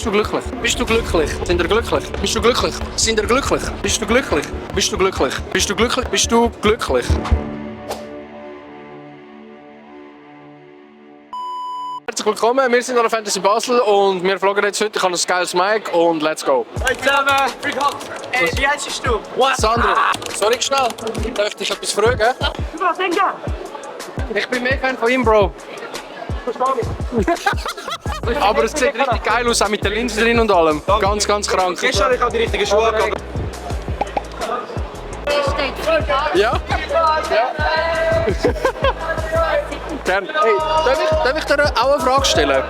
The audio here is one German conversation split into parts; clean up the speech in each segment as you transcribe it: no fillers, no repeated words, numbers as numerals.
du glücklich? Bist du glücklich? Sind ihr glücklich? Bist du glücklich? Sind ihr glücklich? Bist du glücklich? Bist du glücklich? Bist du glücklich? Bist du glücklich? Herzlich willkommen, wir sind an der Fantasy Basel und wir vloggen jetzt heute. Ich habe ein geiles Mic und let's go. Hey zusammen! Wie heißt du? Sandro, sorry schnell, darf ich dich etwas fragen? Was denn? Ich bin mehr Fan von ihm, Bro. Aber es sieht richtig geil aus, auch mit der Linse drin und allem. Ganz, ganz krank. Gestern habe ich auch die richtigen Schuhe gehabt. Ja? Ja. Gerne. Hey, darf ich dir auch eine Frage stellen?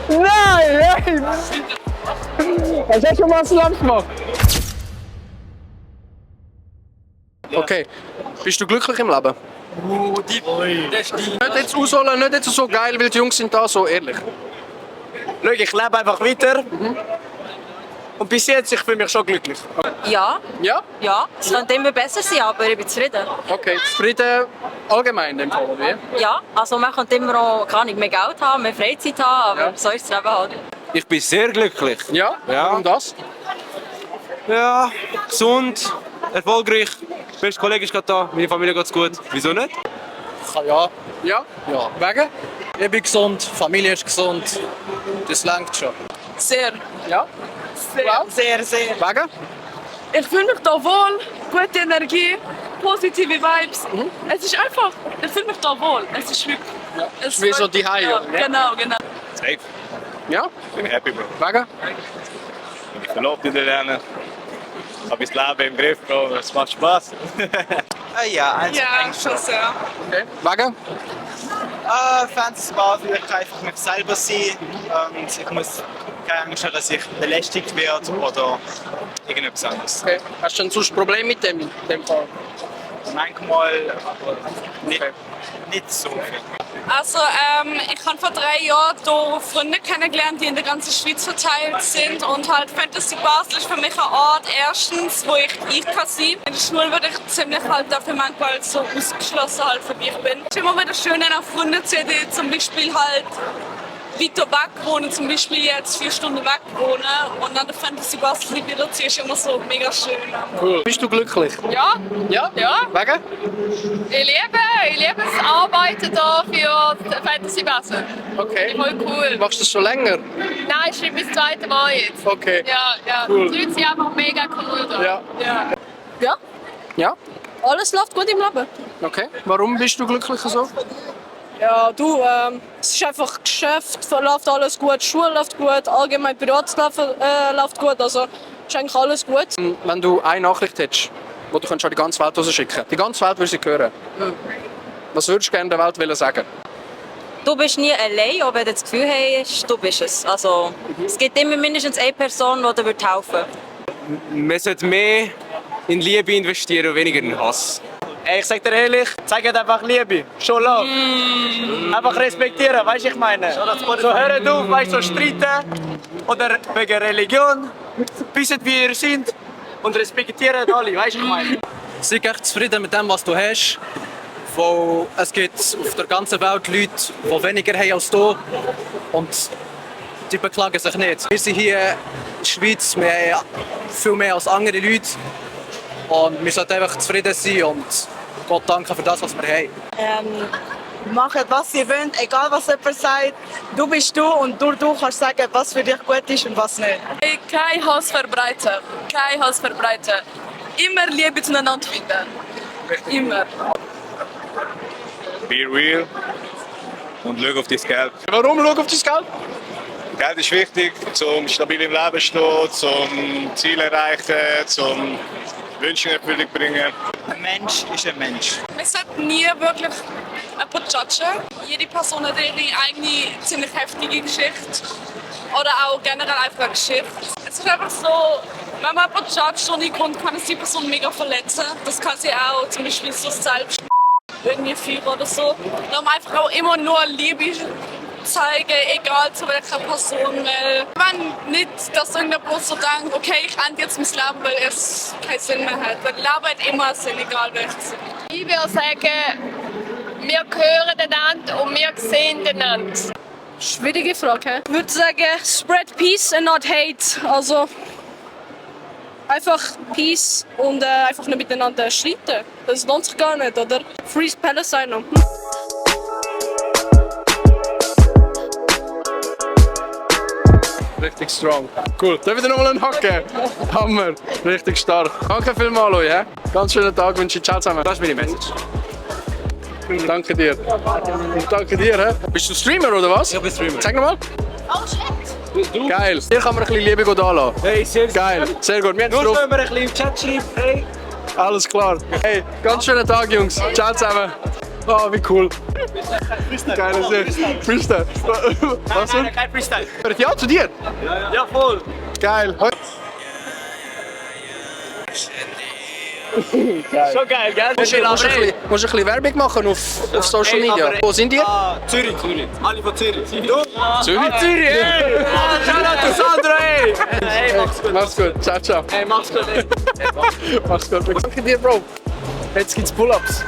Nein! Hast du schon mal Slam gemacht? Okay. Bist du glücklich im Leben? Das ist die. Nicht jetzt ausholen, nicht jetzt so geil, weil die Jungs sind da so ehrlich. Schau, ich lebe einfach weiter. Und bis jetzt, ich fühle mich schon glücklich. Ja, Ja? ja. Es könnte immer besser sein, aber ich bin zufrieden. Okay. Zufrieden allgemein in dem Fall, oder wie? Ja, also man könnte immer auch gar nicht mehr Geld haben, mehr Freizeit haben, aber Ja. so ist das Leben halt. Ich bin sehr glücklich. Ja? Ja. Warum das? Ja, gesund, erfolgreich. Der beste Kollege ist gerade da, meine Familie geht's gut. Wieso nicht? Ja. Ja? Ja. Wegen? Ich bin gesund, die Familie ist gesund. Das langt schon. Sehr, Ja? sehr, sehr. Wegen? Ich fühle mich da wohl, gute Energie, positive Vibes. Es ist einfach, ich fühle mich da wohl. Es ist wirklich. Es Wie so die Hause, ja, oder? genau, genau. Safe. Ja? Bin ich happy, Bro. Wegen? Bin ich verlobt in der Lernen. Hab ich das Leben im Griff, Bro. Es macht Spaß. Ja, Ja, schon sehr. Okay. Wegen? Fantasy Basel, ich kann einfach mich selber sein. Und ich muss keine Angst haben, dass ich belästigt werde oder irgendetwas anderes. Okay. Hast du denn sonst Probleme mit dem Fall? Manchmal, aber nicht so viel. Also, ich habe vor 3 Jahren hier Freunde kennengelernt, die in der ganzen Schweiz verteilt sind. Und halt Fantasy Basel ist für mich ein Ort, erstens, wo ich kann sein. In der Schule werde ich ziemlich halt dafür manchmal so ausgeschlossen halt für mich bin. Es ist immer wieder schön, wenn auch Freunde zu sehen, die zum Beispiel halt weiter weg wohnen, zum Beispiel jetzt 4 Stunden weg wohnen. Und dann der Fantasy Basel wiederziehen ist immer so mega schön. Cool. Bist du glücklich? Ja, Ja? ja. Wegen? Ich liebe das Arbeiten hier für Fantasy Basel. Okay. Voll cool. Machst du das schon länger? Nein, ich schreibe das 2. Mal jetzt. Okay. Ja, ja. Cool. Die Leute sind einfach mega cool da. Ja. Ja. Ja, Ja? alles läuft gut im Leben. Okay. Warum bist du glücklich so? Ja, du, es ist einfach Geschäft, läuft alles gut, Schule läuft gut, allgemein Privatleben läuft gut, also ist eigentlich alles gut. Wenn du eine Nachricht hättest, die du an die ganze Welt rausschicken könntest, die ganze Welt würde sie hören. Was würdest du gerne der Welt sagen? Du bist nie allein, auch wenn du das Gefühl hast, du bist es. Also, es gibt immer mindestens eine Person, die dir helfen würde. Man sollte mehr in Liebe investieren und weniger in Hass. Ey, ich sag dir ehrlich, zeigt einfach Liebe, show love. Einfach respektieren, weißt du, ich meine. So hören auf, weißt du, so streiten oder wegen Religion. Wisst, wie ihr seid und respektieren alle, weißt du, ich meine. Sei echt zufrieden mit dem, was du hast. Weil es gibt auf der ganzen Welt Leute, die weniger haben als du. Und die beklagen sich nicht. Wir sind hier in der Schweiz, wir haben viel mehr als andere Leute. Und wir sollten einfach zufrieden sein und Gott danken für das, was wir haben. Macht, was ihr wollt, egal was jemand sagt. Du bist du und du kannst sagen, was für dich gut ist und was nicht. Kein Hass verbreiten. Kein Hass verbreiten. Immer Liebe zueinander finden. Immer. Be real. Und schau auf dein Geld. Warum? Schau auf dein Geld. Geld ist wichtig, zum stabil im Leben stehen, zum Ziel erreichen, zum Wünsche in Erfüllung bringen. Ein Mensch ist ein Mensch. Wir sollten nie wirklich jemanden judgen. Jede Person hat ihre eigene, ziemlich heftige Geschichte. Oder auch generell einfach eine Geschichte. Es ist einfach so, wenn man jemanden judgt ohne Grund, kann es die Person mega verletzen. Das kann sie auch zum Beispiel so selbst irgendwie führen oder so. Darum einfach auch immer nur Liebe zeigen, egal zu welcher Person. Weil wenn nicht, dass irgendjemand so denkt, okay, ich ende jetzt mein Leben, weil es keinen Sinn mehr hat. Weil Leben hat immer Sinn, egal welches. Ich würde sagen, wir gehören einander und wir sehen einander. Schwierige Frage. Ich würde sagen, spread peace and not hate. Also einfach Peace und einfach nicht miteinander streiten. Das lohnt sich gar nicht, oder? Free Palestine. Richtig strong. Cool. Darf ich dir nochmal einen Hacken? Hammer. Richtig stark. Danke vielmals, Louis. Ganz schönen Tag wünsche ich. Ciao zusammen. Das ist meine Message. Danke dir. Danke dir. He? Bist du Streamer oder was? Ich bin Streamer. Zeig nochmal. Oh shit! Geil. Hier kann man ein bisschen Liebe gut anlassen. Hey, sehr Geil. Sehr gut. Wir haben Nur drauf. wenn man ein bisschen im Chat schreibt, hey. Alles klar. Hey, ganz schönen Tag, Jungs. Ciao zusammen. Oh, wie cool. Geile Sache. Freestyle. Was denn? Kein Freestyle. Ja, zu dir. Ja, voll. Geil. Schon geil, gell? Musst du ein bisschen Werbung machen auf Social Media? Wo sind die? Zürich. Alle von Zürich. Du? Zürich. Zürich, ey! Shoutout zu Sandro, ey! Hey, mach's gut. Mach's gut. Ciao, ciao. Hey, mach's gut, ey. Mach's gut. Danke dir, Bro. Jetzt gibt's Pull-Ups.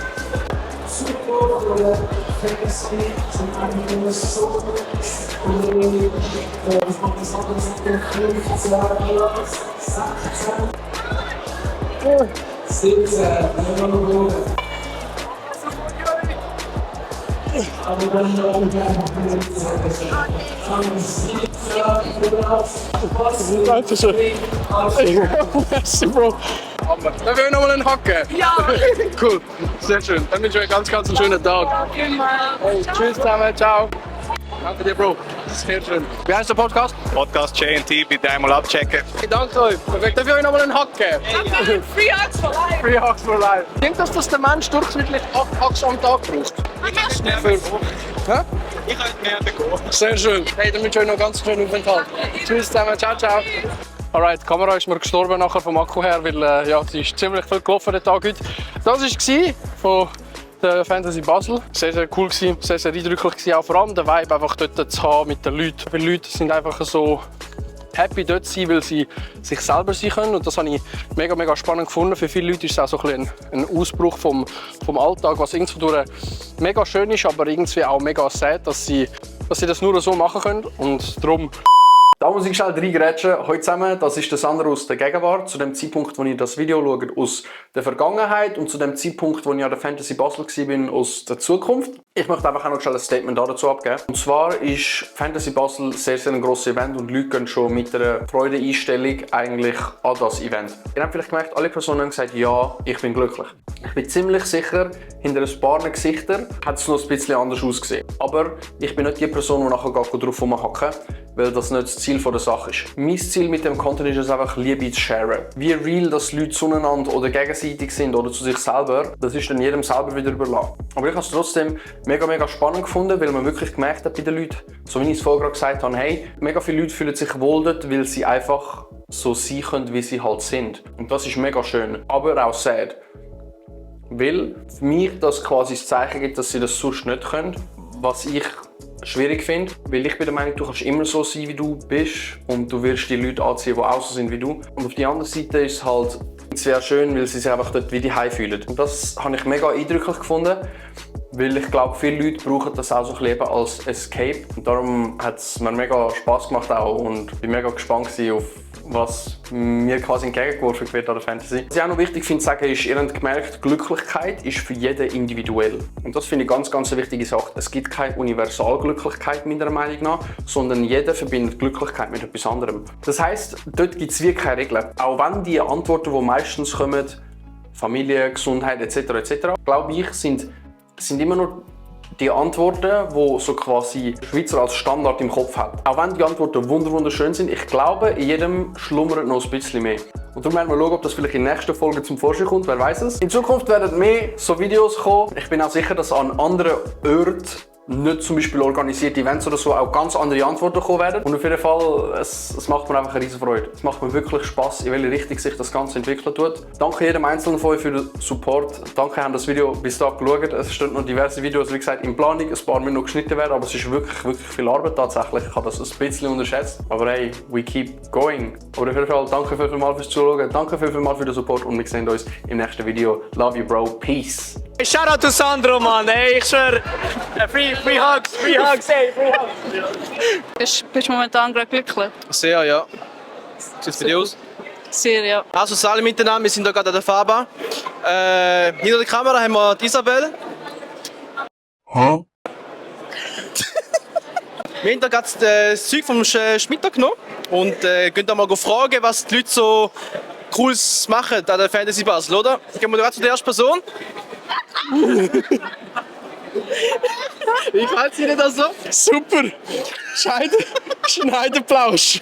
Dankeschön. Merci, Bro. Darf ich euch nochmal einen Hacken? Ja! Cool, sehr schön. Dann wünsche ich euch ganz einen schönen Tag. Hey, tschüss zusammen, ciao. Danke dir, Bro. Sehr schön. Wie heißt der Podcast? Podcast JNT, bitte einmal abchecken. Ich danke euch. Perfekt. Darf ich euch nochmal einen Hacken? Free Hugs for life! Free Hugs for Life. Denkt das, dass der Mensch durchschnittlich 8 Hugs am Tag braucht? Hä? Ich könnte mehr bekommen. Sehr schön. Hey, dann wünsche ich euch noch ganz schönen Aufenthalt. Tschüss zusammen, ciao, ciao. Alright, die Kamera ist mir gestorben nachher vom Akku her, weil ja, sie ist ziemlich viel gelaufen den Tag heute. Das war von der Fantasy Basel. Sehr, sehr cool gewesen, sehr, sehr eindrücklich gewesen. Auch vor allem der Vibe einfach dort zu haben mit den Leuten. Weil die Leute sind einfach so happy dort zu sein, weil sie sich selber sein können. Und das habe ich mega, mega spannend gefunden. Für viele Leute ist es auch so ein Ausbruch vom Alltag, was irgendwo mega schön ist, aber irgendwie auch mega sad, dass sie das nur so machen können. Und darum da muss ich schnell reingrätschen. Heute zusammen, das ist der Sandro aus der Gegenwart. Zu dem Zeitpunkt, wo ich das Video schaue, aus der Vergangenheit. Und zu dem Zeitpunkt, wo ich an der Fantasy Basel war, aus der Zukunft. Ich möchte einfach auch noch schnell ein Statement dazu abgeben. Und zwar ist Fantasy Basel sehr, sehr ein grosses Event und Leute gehen schon mit einer Freudeeinstellung eigentlich an das Event. Ihr habt vielleicht gemerkt, alle Personen haben gesagt, ja, ich bin glücklich. Ich bin ziemlich sicher, hinter ein paar Gesichtern hat es noch ein bisschen anders ausgesehen. Aber ich bin nicht die Person, die nachher drauf rumhacken, weil das nicht das Ziel der Sache ist. Mein Ziel mit dem Content ist es einfach, Liebe zu sharen. Wie real dass Leute zueinander oder gegenseitig sind oder zu sich selber, das ist dann jedem selber wieder überlassen. Aber ich habe es trotzdem mega, mega spannend gefunden, weil man wirklich gemerkt hat bei den Leuten, so wie ich es vorher gerade gesagt habe, hey, mega viele Leute fühlen sich wohl dort, weil sie einfach so sein können, wie sie halt sind. Und das ist mega schön, aber auch sad. Weil für mich das quasi das Zeichen gibt, dass sie das sonst nicht können, was ich schwierig finde, weil ich bin der Meinung, du kannst immer so sein, wie du bist und du wirst die Leute anziehen, die auch so sind wie du. Und auf der anderen Seite ist es halt sehr schön, weil sie sich einfach dort wie daheim fühlen. Und das habe ich mega eindrücklich gefunden, weil ich glaube, viele Leute brauchen das auch so ein bisschen als Escape. Und darum hat es mir mega Spass gemacht auch und ich bin mega gespannt auf was mir quasi entgegengeworfen wird an der Fantasy. Was ich auch noch wichtig finde zu sagen ist, ihr habt gemerkt, Glücklichkeit ist für jeden individuell. Und das finde ich ganz, ganz eine wichtige Sache. Es gibt keine Universalglücklichkeit meiner Meinung nach, sondern jeder verbindet Glücklichkeit mit etwas anderem. Das heisst, dort gibt es wirklich keine Regeln. Auch wenn die Antworten, die meistens kommen, Familie, Gesundheit etc., glaube ich, sind immer noch die Antworten, die so quasi der Schweizer als Standard im Kopf hat. Auch wenn die Antworten wunderschön sind, ich glaube, in jedem schlummert noch ein bisschen mehr. Und darum werden wir schauen, ob das vielleicht in der nächsten Folge zum Vorschein kommt, wer weiß es. In Zukunft werden mehr so Videos kommen. Ich bin auch sicher, dass an anderen Orten, nicht zum Beispiel organisierte Events oder so, auch ganz andere Antworten kommen werden. Und auf jeden Fall, es macht mir einfach eine riesen Freude. Es macht mir wirklich Spass, in welche Richtung sich das Ganze entwickeln tut. Danke jedem Einzelnen von euch für den Support. Danke, habt das Video bis da geschaut. Es stehen noch diverse Videos, wie gesagt, in Planung. Ein paar müssen noch geschnitten werden, aber es ist wirklich viel Arbeit tatsächlich. Ich habe das ein bisschen unterschätzt. Aber hey, we keep going. Aber auf jeden Fall, danke vielmals fürs Zuschauen. Danke vielmals für den Support und wir sehen uns im nächsten Video. Love you, Bro. Peace. Shoutout to Sandro, Mann. Ey, ich schwör. Free hugs, ey, free hugs. Bist du momentan gerade glücklich? Sehr, ja. Sieht es bei dir aus? Sehr, ja. Also, Salut miteinander, wir sind hier gerade an der Fahrbahn. Hinter der Kamera haben wir die Isabel. Hä? Wir haben hier gerade das Zeug vom Schmidt genommen und gehen da mal fragen, was die Leute so Cooles machen an der Fantasy Basel, oder? Gehen wir gerade zu der ersten Person. Wie gefällt es Ihnen das so? Super! Schneiderplausch!